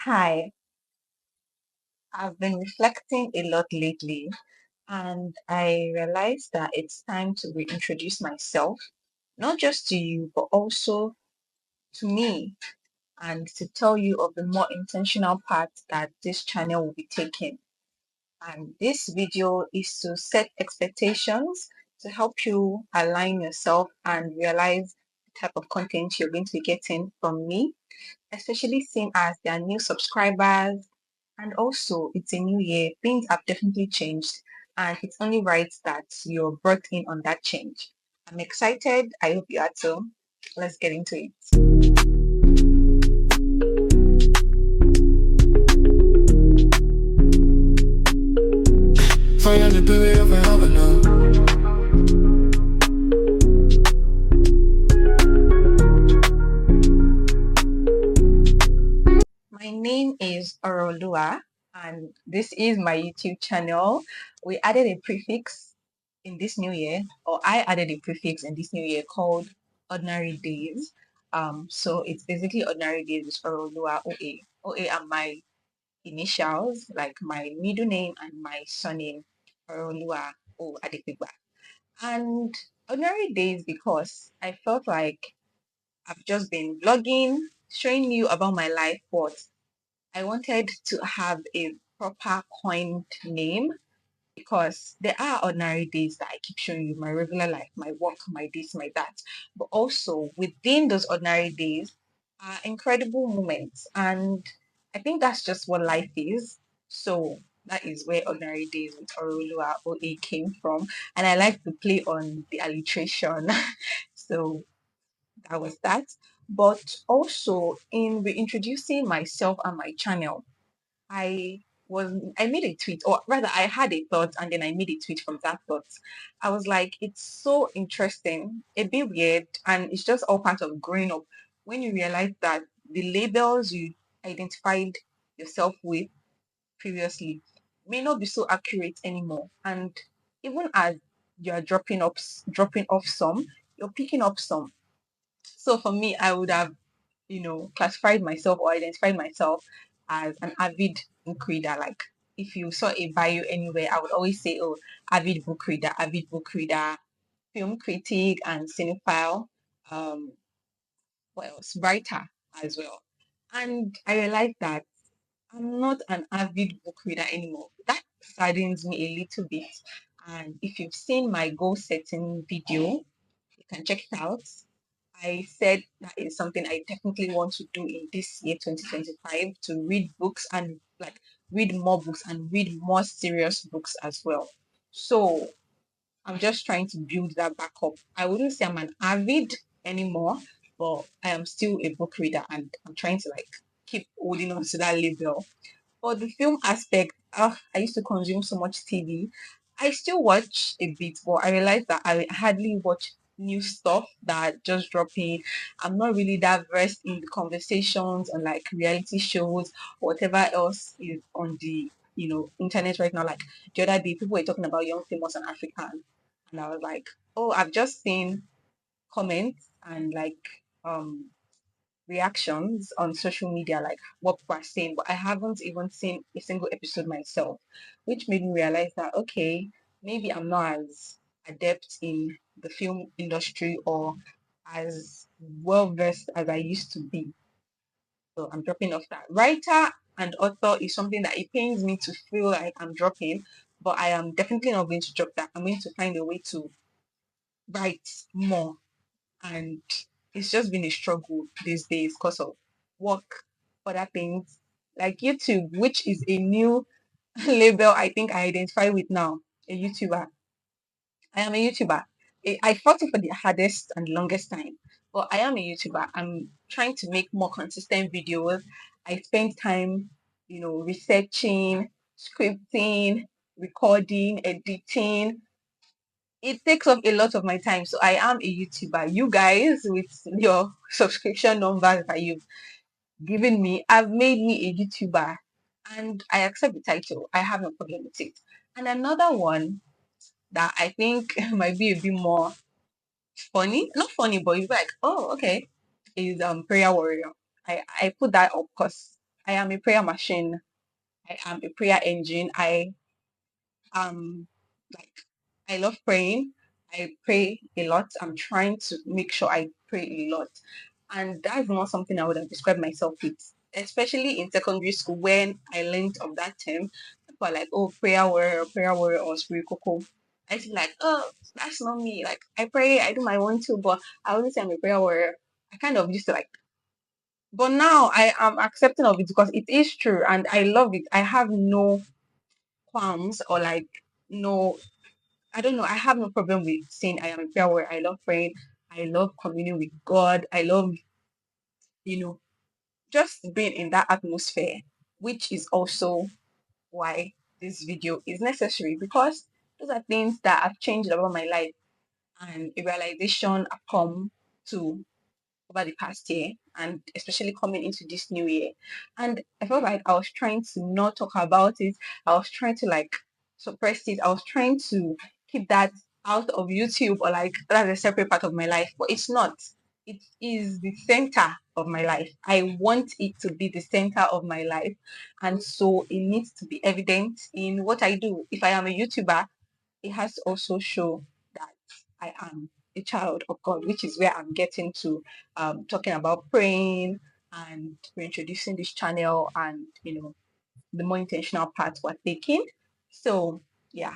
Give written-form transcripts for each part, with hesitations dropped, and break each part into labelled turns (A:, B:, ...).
A: Hi, I've been reflecting a lot lately, and I realized that it's time to reintroduce myself, not just to you, but also to me, and to tell you of the more intentional path that this channel will be taking. And this video is to set expectations to help you align yourself and realize the type of content you're going to be getting from me, especially seeing as there are new subscribers and also it's a new year. Things have definitely changed, and it's only right that you're brought in on that change. I'm excited. I hope you are too. Let's get into it.
B: Finally, baby, I've been having now.
A: My name is Oreoluwa, and this is my YouTube channel. We added a prefix in this new year, or I added a prefix in this new year called Ordinary Days. So it's basically Ordinary Days with Oreoluwa O.A. O.A are my initials, like my middle name and my surname, Oreoluwa O.A. And Ordinary Days because I felt like I've just been vlogging, showing you about my life, but I wanted to have a proper coined name because there are ordinary days that I keep showing you my regular life, my work, my this, my that. But also within those ordinary days are incredible moments. And I think that's just what life is. So that is where Ordinary Days with Oreoluwa O.A came from. And I like to play on the alliteration. So that was that. But also in reintroducing myself and my channel, I I made a tweet, or rather I had a thought and then I made a tweet from that thought. I was like, it's so interesting, a bit weird, and it's just all part of growing up when you realize that the labels you identified yourself with previously may not be so accurate anymore. And even as you're dropping off some, you're picking up some. So for me, I would have classified myself or identified myself as an avid book reader. Like if you saw a bio anywhere, I would always say, oh, avid book reader, film critic and cinephile. Um, what else? Writer as well. And I realized that I'm not an avid book reader anymore. That saddens me a little bit. And if you've seen my goal setting video, you can check it out. I said that is something I definitely want to do in this year 2025, to read books and like read more books and read more serious books as well. So I'm just trying to build that back up. I wouldn't say I'm an avid anymore, but I am still a book reader and I'm trying to like keep holding on to that label. For the film aspect, I used to consume so much TV. I still watch a bit, but I realized that I hardly watch new stuff that just dropping. I'm not really that versed in the conversations on like reality shows or whatever else is on the internet right now. Like the other day, people were talking about young famous and African, and I was like, oh, I've just seen comments and like reactions on social media, like what people are saying, but I haven't even seen a single episode myself, which made me realize that okay, maybe I'm not as adept in the film industry or as well versed as I used to be. So I'm dropping off that. Writer and author is something that it pains me to feel like I'm dropping, but I am definitely not going to drop that. I'm going to find a way to write more, and it's just been a struggle these days because of work, other things like YouTube, which is a new label I think I identify with now. A YouTuber. I am a YouTuber. I fought it for the hardest and longest time, but I am a YouTuber. I'm trying to make more consistent videos. I spend time, researching, scripting, recording, editing. It takes up a lot of my time. So I am a YouTuber. You guys, with your subscription numbers that you've given me, have made me a YouTuber. And I accept the title. I have no problem with it. And another one that I think might be a bit more funny, not funny, but it's like, oh, okay, is prayer warrior. I put that up because I am a prayer machine. I am a prayer engine. Um like I love praying. I pray a lot. I'm trying to make sure I pray a lot. And that's not something I would have described myself with, especially in secondary school when I learned of that term. People are like, oh, prayer warrior, or spirit coco. I feel like, oh, that's not me. Like, I pray, I do my own too, but I always say I'm a prayer warrior. I kind of used to like, but now I am accepting of it because it is true and I love it. I have no qualms or like no, I don't know. I have no problem with saying I am a prayer warrior. I love praying. I love communing with God. I love, you know, just being in that atmosphere, which is also why this video is necessary because those are things that have changed about my life and a realization I've come to over the past year and especially coming into this new year. And I felt like I was trying to not talk about it. I was trying to like suppress it. I was trying to keep that out of YouTube or like that's a separate part of my life. But it's not. It is the center of my life. I want it to be the center of my life. And so it needs to be evident in what I do. If I am a YouTuber, it has to also show that I am a child of God, which is where I'm getting to talking about praying and reintroducing this channel and the more intentional path we're taking. So yeah,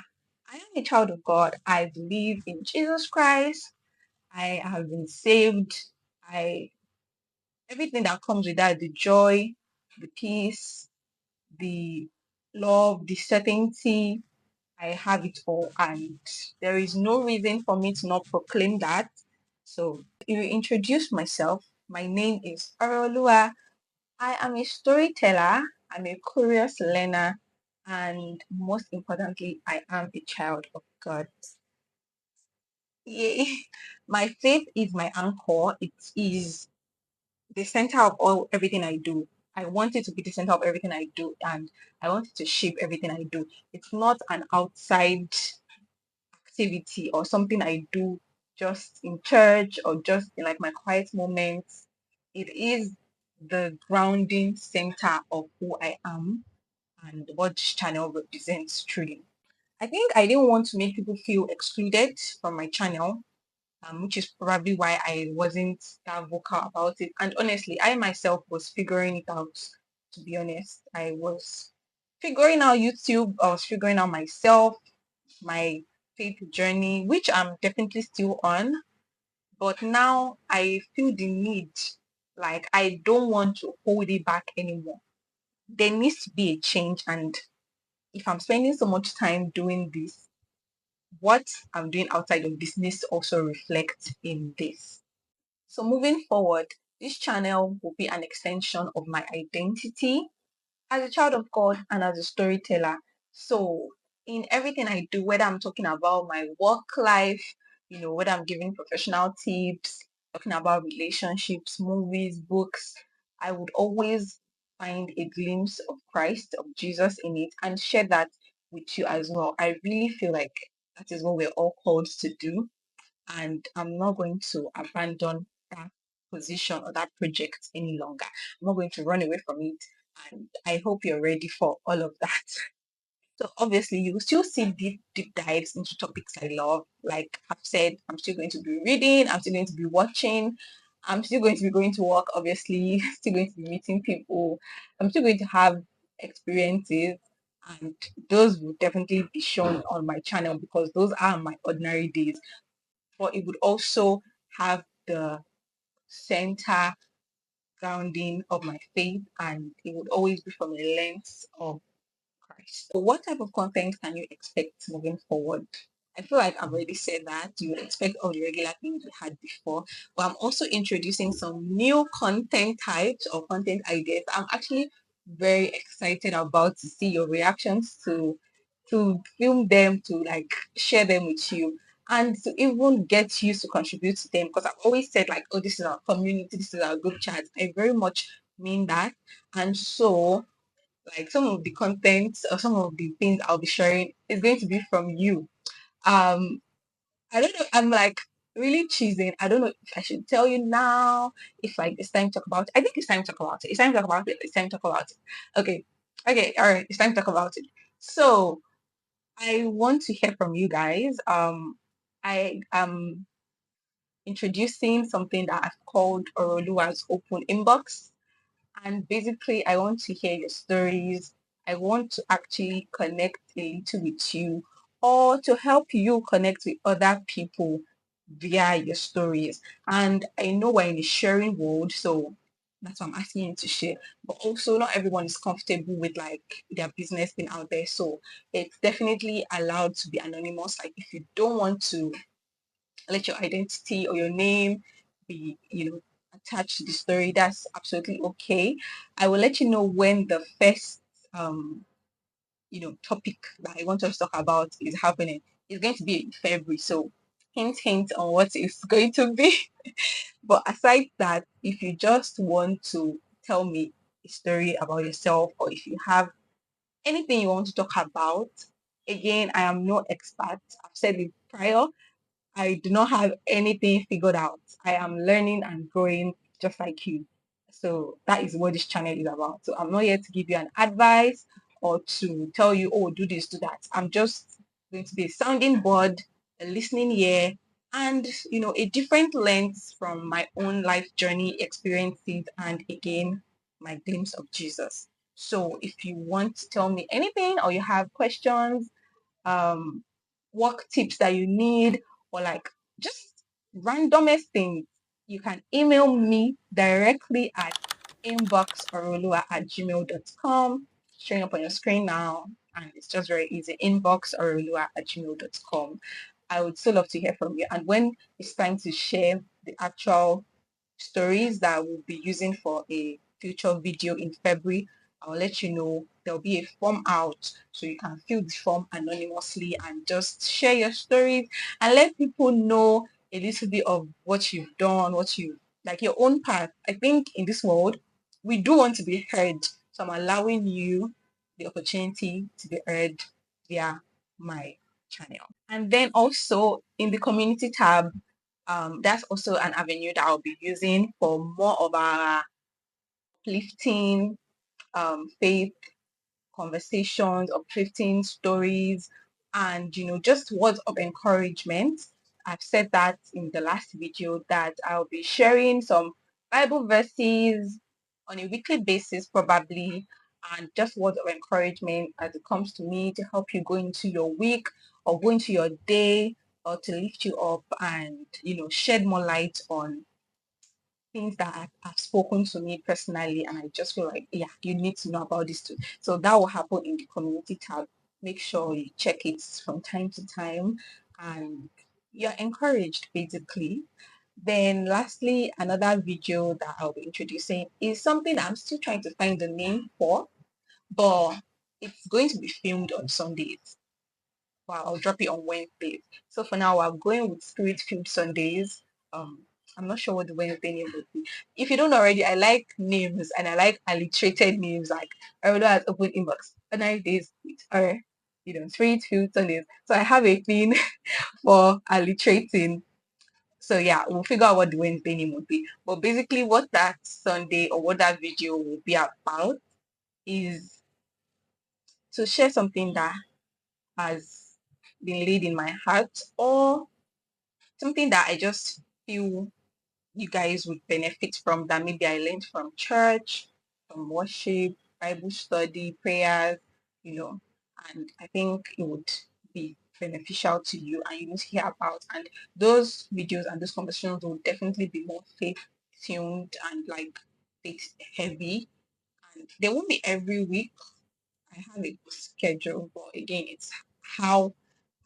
A: I am a child of God. I believe in Jesus Christ. I have been saved. I everything that comes with that, the joy, the peace, the love, the certainty, I have it all, and there is no reason for me to not proclaim that. So, if you introduce myself, my name is Oreoluwa. I am a storyteller, I'm a curious learner, and most importantly, I am a child of God. Yay. My faith is my anchor. It is the center of all everything I do. I want it to be the center of everything I do, and I want it to shape everything I do. It's not an outside activity or something I do just in church or just in like my quiet moments. It is the grounding center of who I am and what this channel represents truly. I think I didn't want to make people feel excluded from my channel, which is probably why I wasn't that vocal about it. And honestly, I myself was figuring it out, to be honest. I was figuring out YouTube, I was figuring out myself, my faith journey, which I'm definitely still on. But now I feel the need, like I don't want to hold it back anymore. There needs to be a change. And if I'm spending so much time doing this, what I'm doing outside of this needs to also reflect in this. So moving forward, this channel will be an extension of my identity as a child of God and as a storyteller. So in everything I do, whether I'm talking about my work life, whether I'm giving professional tips, talking about relationships, movies, books, I would always find a glimpse of Christ, of Jesus in it, and share that with you as well. I really feel like that is what we're all called to do. And I'm not going to abandon that position or that project any longer. I'm not going to run away from it. And I hope you're ready for all of that. So obviously you will still see deep dives into topics I love. Like I've said, I'm still going to be reading, I'm still going to be watching, I'm still going to be going to work, obviously, still going to be meeting people, I'm still going to have experiences, and those will definitely be shown on my channel because those are my ordinary days. But it would also have the center grounding of my faith, and it would always be from a lens of Christ. So, what type of content can you expect moving forward? I feel like I've already said that you would expect all the regular things we had before, but I'm also introducing some new content types or content ideas. I'm actually very excited about to see your reactions to film them, to like share them with you, and to even get you to contribute to them. Because I've always said like, oh, this is our community, this is our group chat. I very much mean that, and so like some of the content or some of the things I'll be sharing is going to be from you. Um, I don't know. I'm like really choosing. I don't know if I should tell you now, if like it's time to talk about it. I think it's time to talk about it. It's time to talk about it. It's time to talk about it. Okay. Okay, all right, it's time to talk about it. So I want to hear from you guys. I am introducing something that I've called Oreoluwa's Open Inbox. And basically, I want to hear your stories. I want to actually connect a little with you or to help you connect with other people via your stories. And I know we're in a sharing world, so that's why I'm asking you to share. But also, not everyone is comfortable with like their business being out there. So it's definitely allowed to be anonymous. Like if you don't want to let your identity or your name be, attached to the story, that's absolutely okay. I will let you know when the first topic that I want us to talk about is happening. It's going to be in February, so hint on what it's going to be. But aside that, if you just want to tell me a story about yourself, or if you have anything you want to talk about, again, I am no expert. I've said it prior. I do not have anything figured out. I am learning and growing just like you. So that is what this channel is about. So I'm not here to give you an advice or to tell you, oh, do this, do that. I'm just going to be a sounding board, a listening ear, and a different lens from my own life journey experiences and again my glimpse of Jesus. So if you want to tell me anything or you have questions, um work tips that you need or like just randomest things, you can email me directly at inboxorolua@gmail.com, showing up on your screen now. And it's just very easy, inboxorolua@gmail.com. I would so love to hear from you. And when it's time to share the actual stories that we'll be using for a future video in February, I'll let you know. There'll be a form out so you can fill the form anonymously and just share your stories and let people know a little bit of what you've done, what you like your own path. I think in this world, we do want to be heard. So I'm allowing you the opportunity to be heard via my channel. And then also in the community tab, that's also an avenue that I'll be using for more of our uplifting faith conversations, uplifting stories, and just words of encouragement. I've said that in the last video that I'll be sharing some Bible verses on a weekly basis, probably, and just words of encouragement as it comes to me to help you go into your week or go into your day or to lift you up and shed more light on things that have spoken to me personally, and I just feel like, yeah, you need to know about this too. So that will happen in the community tab. Make sure you check it from time to time, and you're encouraged basically. Then, lastly, another video that I'll be introducing is something that I'm still trying to find the name for, but it's going to be filmed on Sundays. Well, I'll drop it on Wednesdays. So for now, we're going with Spirit Filled Sundays. I'm not sure what the Wednesday name would be. If you don't already, I like names and I like alliterated names like Arolo has open inbox, nice days with her, Spirit Filled Sundays. So I have a thing for alliterating. So yeah, we'll figure out what the Wednesday name would be. But basically, what that Sunday or what that video will be about is to share something that has been laid in my heart or something that I just feel you guys would benefit from that maybe I learned from church, from worship, Bible study, prayers, you know, and I think it would be beneficial to you and you need to hear about. And those videos and those conversations will definitely be more faith tuned and like faith heavy. And they won't be every week. I have a schedule, but again, it's how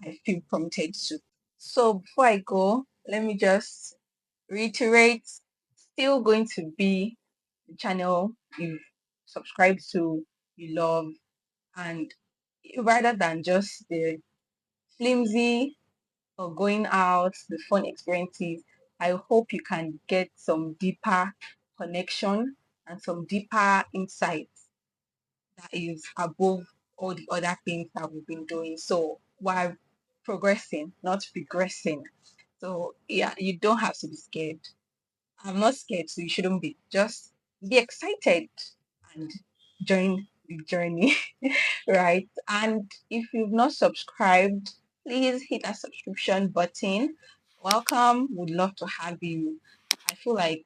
A: I feel prompted to. So before I go, let me just reiterate, still going to be the channel you subscribe to, you love, and rather than just the flimsy or going out, the fun experiences, I hope you can get some deeper connection and some deeper insights that is above all the other things that we've been doing. So while progressing, not regressing. So yeah, you don't have to be scared. I'm not scared, so you shouldn't be. Just be excited and join the journey, right? And if you've not subscribed, please hit that subscription button. Welcome. Would love to have you. I feel like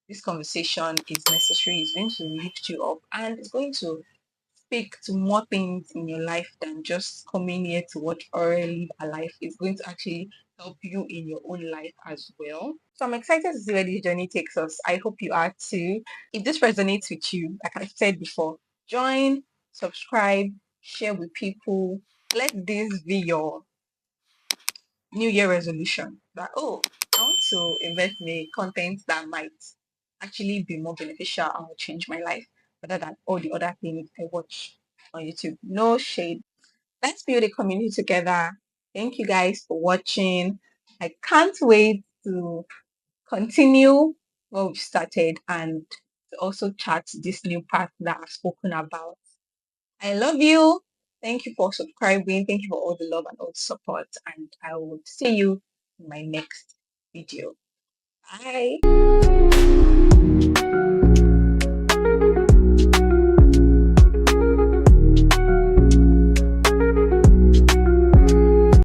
A: this conversation is necessary. It's going to lift you up and it's going to speak to more things in your life than just coming here to watch or live a life. It's going to actually help you in your own life as well. So I'm excited to see where this journey takes us. I hope you are too. If this resonates with you, like I said before, join, subscribe, share with people. Let this be your New Year resolution that, oh, I want to invest in a content that might actually be more beneficial and will change my life rather than all the other things I watch on YouTube. No shade. Let's build a community together. Thank you guys for watching. I can't wait to continue what we've started and to also chart this new path that I've spoken about. I love you. Thank you for subscribing. Thank you for all the love and all the support. And I will see you in my next video. Bye.